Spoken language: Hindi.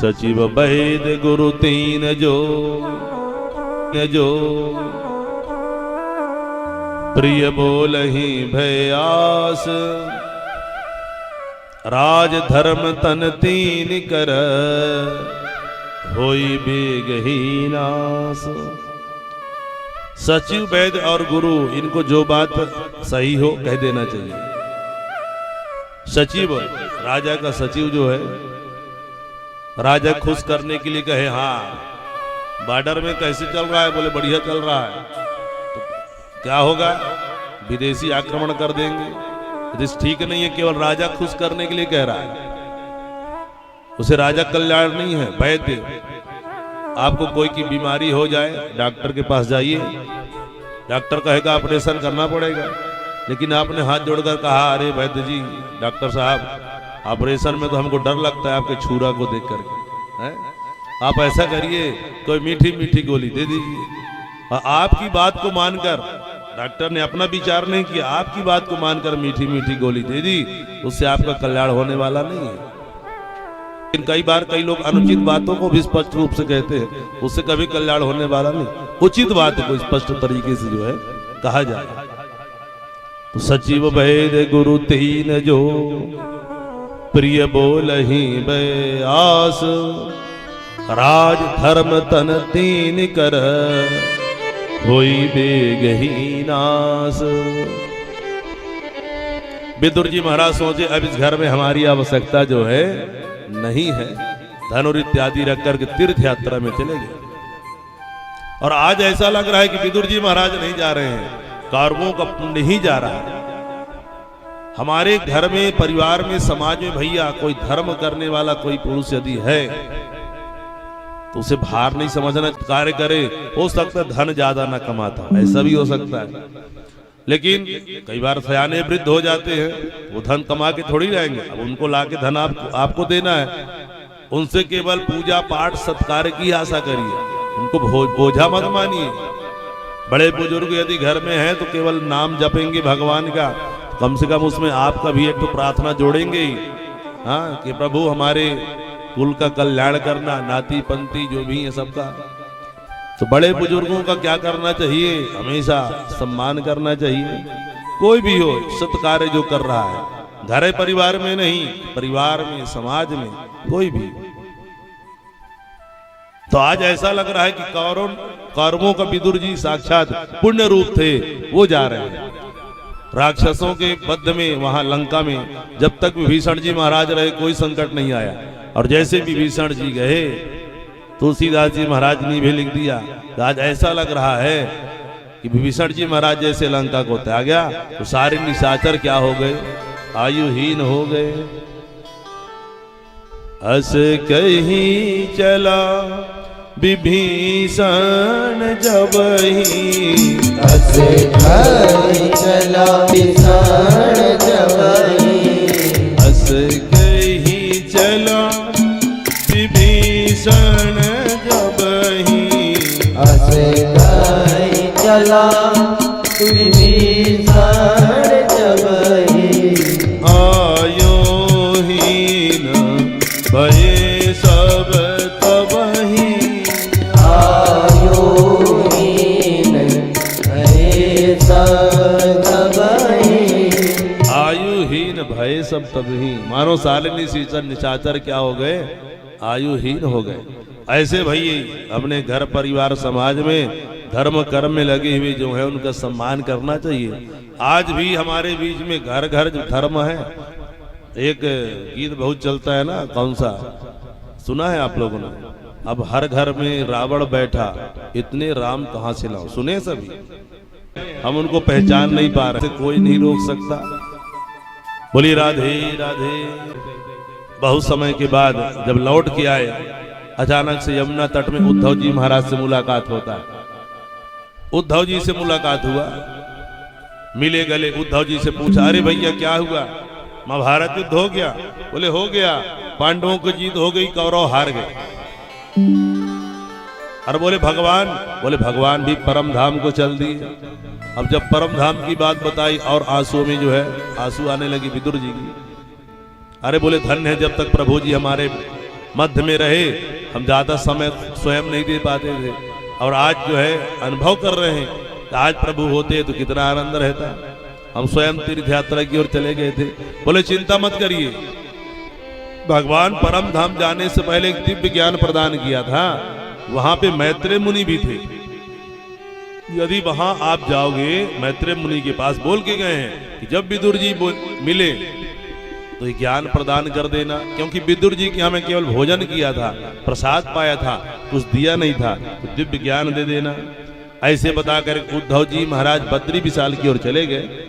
सचिव वैद्य गुरु तीन जो प्रिय बोलहि भयास, राज धर्म तन तीन कर होई बेगही नास। सचिव वैद्य और गुरु, इनको जो बात सही हो कह देना चाहिए। सचिव, राजा का सचिव जो है, राजा खुश करने के लिए कहे हाँ बॉर्डर में कैसे चल रहा है, बोले बढ़िया चल रहा है, तो क्या होगा, विदेशी आक्रमण कर देंगे, तो ठीक नहीं है। केवल राजा खुश करने के लिए कह रहा है, उसे राजा कल्याण नहीं है। वैद्य, आपको कोई की बीमारी हो जाए डॉक्टर के पास जाइए, डॉक्टर कहेगा ऑपरेशन करना पड़ेगा, लेकिन आपने हाथ जोड़कर कहा अरे वैद्य जी, डॉक्टर साहब ऑपरेशन में तो हमको डर लगता है आपके छुरा को देख करके, हैं? आप ऐसा करिए कोई मीठी मीठी गोली दे दीजिए। और आपकी बात को मानकर, डॉक्टर ने अपना विचार नहीं किया, आपकी बात को मानकर मीठी मीठी गोली दे दी, उससे आपका कल्याण होने वाला नहीं है। लेकिन कई बार कई लोग अनुचित बातों को भी स्पष्ट रूप से कहते हैं, उससे कभी कल्याण होने वाला नहीं। उचित बात को स्पष्ट तरीके से जो है कहा जाए। तो सचिव वैद्य गुरु तीन जो प्रिय बोलहि बयास, राज धर्म तन तीन कर होई बेगही नास। विदुर जी महाराज सोचे अब इस घर में हमारी आवश्यकता जो है नहीं है, धनुर इत्यादि रख करके तीर्थ यात्रा में चले गए। और आज ऐसा लग रहा है कि विदुर जी महाराज नहीं जा रहे हैं, कौरवों का पुण्य ही जा रहा है। हमारे घर में, परिवार में, समाज में भैया कोई धर्म करने वाला कोई पुरुष यदि है तो उसे भार नहीं समझना, कार्य करे। हो सकता है धन ज्यादा ना कमाता, ऐसा भी हो सकता है, लेकिन कई बार सयाने वृद्ध हो जाते हैं, वो धन कमा के थोड़ी रहेंगे, अब उनको लाके धन आपको देना है। उनसे केवल पूजा पाठ सत्कार की आशा करिए, उनको बोझा मत मानिए। बड़े बुजुर्ग यदि घर में हैं तो केवल नाम जपेंगे भगवान का, कम से कम उसमें आपका भी एक तो प्रार्थना जोड़ेंगे ही, हाँ, कि प्रभु हमारे कुल का कल्याण करना, नाती पंथी जो भी है सबका। तो बड़े बुजुर्गों का क्या करना चाहिए, हमेशा सम्मान करना चाहिए। कोई भी हो सत्कार्य जो कर रहा है, घर परिवार में नहीं, परिवार में, समाज में, कोई भी। तो आज ऐसा लग रहा है कि कौरवों का विदुर जी साक्षात पुण्य रूप थे, वो जा रहे हैं। राक्षसों के बद्ध में, वहां लंका में जब तक विभीषण जी महाराज रहे कोई संकट नहीं आया, और जैसे विभीषण जी गए तुलसीदास जी महाराज ने भी लिख दिया, आज ऐसा लग रहा है कि विभीषण जी महाराज जैसे लंका को त्याग गया तो सारे निशाचर क्या हो गए, आयुहीन हो गए। अस कहीं चला विभीषण जबहि, अस कहीं चला विभीषण जबहि, अस कहीं चला विभीषण जबहि, अस कहीं चला विभीषण जबहि, आयुहीन भये सब तबहि, आयुहीन भये सब तबहि, आयुहीन भय सब तबहि। मानो सालिनी निशाचर क्या हो गए, आयुहीन हो गए। ऐसे भाई अपने घर परिवार समाज में धर्म कर्म में लगे हुए जो है उनका सम्मान करना चाहिए। आज भी हमारे बीच में घर घर जो धर्म है, एक गीत बहुत चलता है ना, कौन सा सुना है आप लोगों ने, अब हर घर में रावण बैठा, इतने राम कहां से लाओ, सुने सभी, हम उनको पहचान नहीं पा रहे, कोई नहीं रोक सकता। बोली राधे राधे। बहुत समय के बाद जब लौट के आए, अचानक से यमुना तट में उद्धव जी महाराज से मुलाकात होता है। उद्धव जी से मुलाकात हुआ, मिले गले, उद्धव जी से पूछा अरे भैया क्या हुआ, महाभारत युद्ध हो गया? बोले हो गया, पांडवों की जीत हो गई, कौरव हार गए। और बोले भगवान? बोले भगवान भी परम धाम को चल दिए। अब जब परम धाम की बात बताई और आंसुओं में जो है आंसू आने लगी विदुर जी की। अरे बोले धन्य है जब तक प्रभु जी हमारे मध्य में रहे, हम ज्यादा समय स्वयं नहीं दे पाते थे, और आज जो है अनुभव कर रहे हैं कि आज प्रभु होते तो कितना आनंद रहता। हम स्वयं तीर्थ यात्रा की ओर चले गए थे। बोले चिंता मत करिए, भगवान परम धाम जाने से पहले एक दिव्य ज्ञान प्रदान किया था। वहां पे मैत्रेय मुनि भी थे। यदि वहां आप जाओगे, मैत्रेय मुनि के पास बोल के गए हैं कि जब विदुर जी मिले तो ये ज्ञान प्रदान कर देना, क्योंकि विदुर जी के हमें केवल भोजन किया था, प्रसाद पाया था, कुछ दिया नहीं था, तो दिव्य ज्ञान दे देना। ऐसे बताकर उद्धव जी महाराज बद्री विशाल की ओर चले गए।